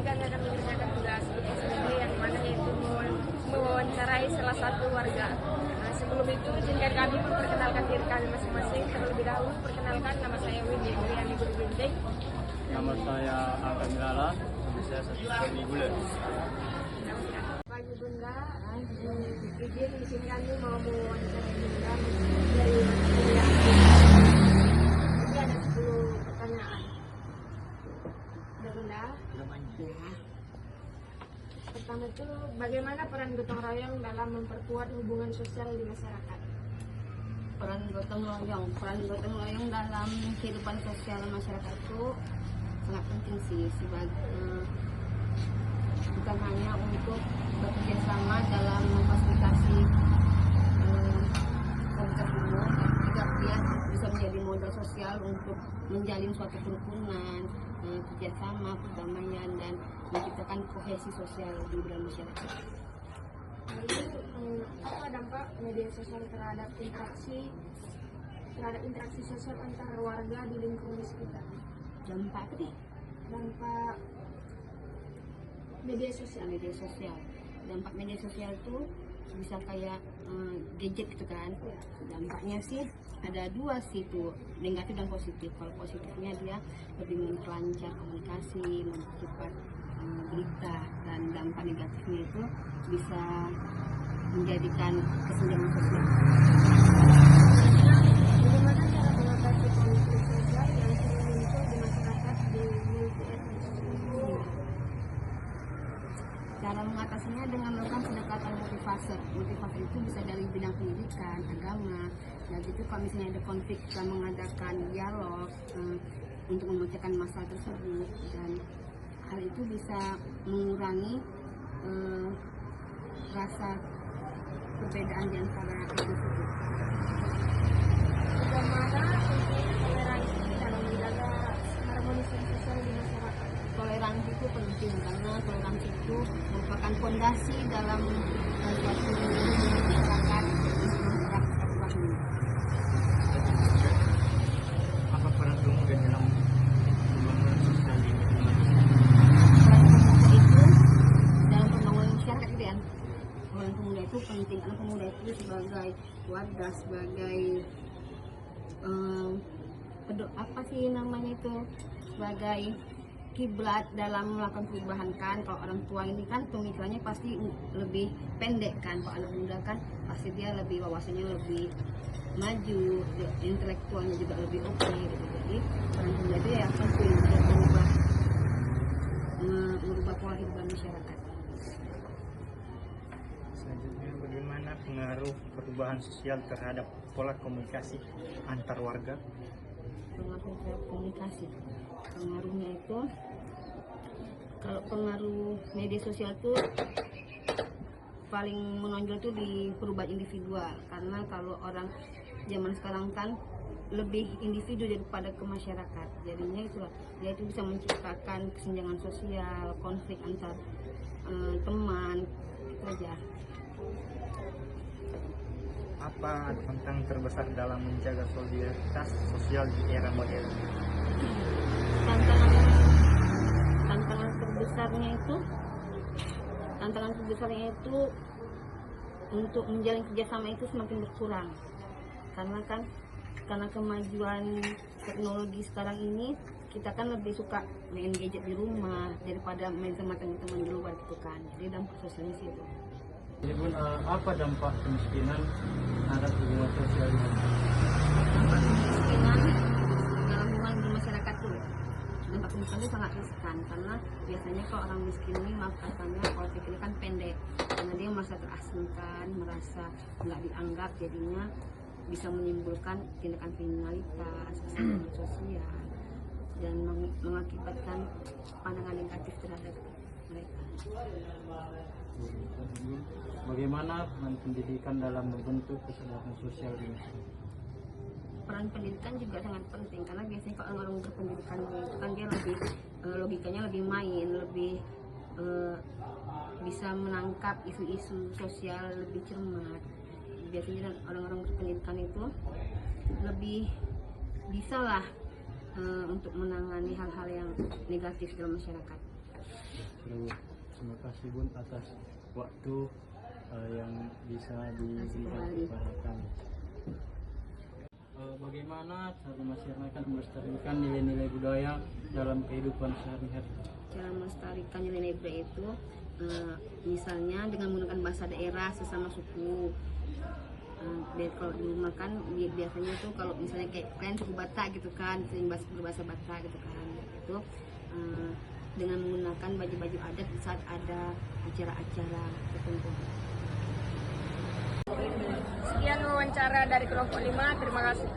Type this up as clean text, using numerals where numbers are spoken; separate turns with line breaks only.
kami akan mengerjakan tugas PSBB yang mana yaitu mewawancarai salah satu warga. Nah, sebelum itu izinkan kami memperkenalkan diri kami masing-masing. Terlebih dahulu perkenalkan, nama saya Windy Guriani Gunting.
Nama saya Akan Lala, saya satu gula.
Pagi Bunda, izin di sini kami mau mewawancarai Bunda dari kuliah. Jadi ada 10 pertanyaan. Bunda. Pertama itu, bagaimana peran gotong royong dalam memperkuat hubungan sosial di masyarakat?
Peran gotong royong dalam kehidupan sosial masyarakat itu sangat penting sih, bukan hanya untuk bekerja sama dalam memfasilitasi komunitas umum, tapi juga dia bisa menjadi modal sosial untuk menjalin suatu kerukunan, kerjasama, perdamaian, dan menciptakan kohesi sosial di dalam masyarakat.
Lalu, apa dampak media sosial terhadap interaksi sosial antar warga di lingkungan sekitar?
Dampak apa nih?
Dampak media sosial.
Dampak media sosial itu bisa kayak gadget gitu kan. Dampaknya sih ada dua sih tuh, negatif dan positif. Kalau positifnya dia lebih memperlancar komunikasi, mempercepat berita, dan dampak negatifnya itu bisa menjadikan kesenjangan sosial.
Bagaimana cara mengatasi konflik sosial yang sering muncul di masyarakat di multi etnis?
Cara mengatasinya dengan melakukan pendekatan multifase. Multifase itu bisa dari bidang pendidikan, agama. Nah gitu kalau misalnya ada konflik, kita mengadakan dialog untuk memecahkan masalah tersebut, dan hal itu bisa mengurangi rasa perbedaan di antara etnis itu.
Bagaimana pentingnya toleransi dalam menjaga harmonisasi sosial di masyarakat?
Toleransi itu penting karena toleransi itu merupakan fondasi dalam suatu masyarakat ini.
Apa peran pemuda dalam pembangunan sosial di lingkungan?
Itu dalam pembangunan masyarakat gitu ya. Peran pemuda itu penting karena pemuda itu sebagai wadah, sebagai sebagai kiblat dalam melakukan perubahan kan. Kalau orang tua ini kan pemikirannya pasti lebih pendek kan, kalau anak muda kan pasti dia lebih wawasannya lebih maju, intelektualnya juga lebih oke gitu. Jadi peran pemuda itu ya penting untuk merubah pola hidup masyarakat.
Selanjutnya, bagaimana pengaruh perubahan sosial terhadap pola komunikasi antar warga?
Pengaruh komunikasi, pengaruhnya itu, kalau pengaruh media sosial itu paling menonjol tuh di perubahan individual, karena kalau orang zaman sekarang kan lebih individu daripada ke masyarakat, jadinya itulah dia itu bisa menciptakan kesenjangan sosial, konflik antar teman, itu aja.
Apa tantangan terbesar dalam menjaga solidaritas sosial di era modern?
Tantangan terbesarnya itu untuk menjalin kerjasama itu semakin berkurang, karena kemajuan teknologi sekarang ini, kita kan lebih suka main gadget di rumah daripada main sama teman-teman di luar gitu kan. Jadi dampak sosialnya sih itu.
Jadi Bun, apa dampak kemiskinan terhadap hubungan sosial di masyarakat?
Dampak kemiskinan dalam hubungan di masyarakat tuh, dampak kemiskinan itu sangat riskan, karena biasanya kalau orang miskin ini, maaf katanya, kalau pikirnya kan pendek, karena dia merasa terasingkan, merasa nggak dianggap, jadinya bisa menimbulkan tindakan kriminalitas, kesenjangan sosial, dan mengakibatkan pandangan negatif terhadap mereka.
Bagaimana peran pendidikan dalam membentuk kesadaran sosial di masyarakat?
Peran pendidikan juga sangat penting, karena biasanya kalau orang berpendidikan itu kan dia lebih logikanya lebih main, lebih bisa menangkap isu-isu sosial lebih cermat. Biasanya orang-orang berpendidikan itu lebih bisa lah untuk menangani hal-hal yang negatif dalam masyarakat.
Terima kasih Bun atas waktu yang bisa diberikan kepada kami. Bagaimana cara masyarakat melestarikan nilai-nilai budaya dalam kehidupan sehari-hari?
Cara melestarikan nilai-nilai budaya itu misalnya dengan menggunakan bahasa daerah sesama suku. Kalau di rumah kan biasanya tuh kalau misalnya kayak kalian suku Batak gitu kan, sering berbahasa Batak gitu kan, itu dengan menggunakan baju-baju adat saat ada acara-acara tertentu.
Sekian wawancara dari kelompok 5, terima kasih.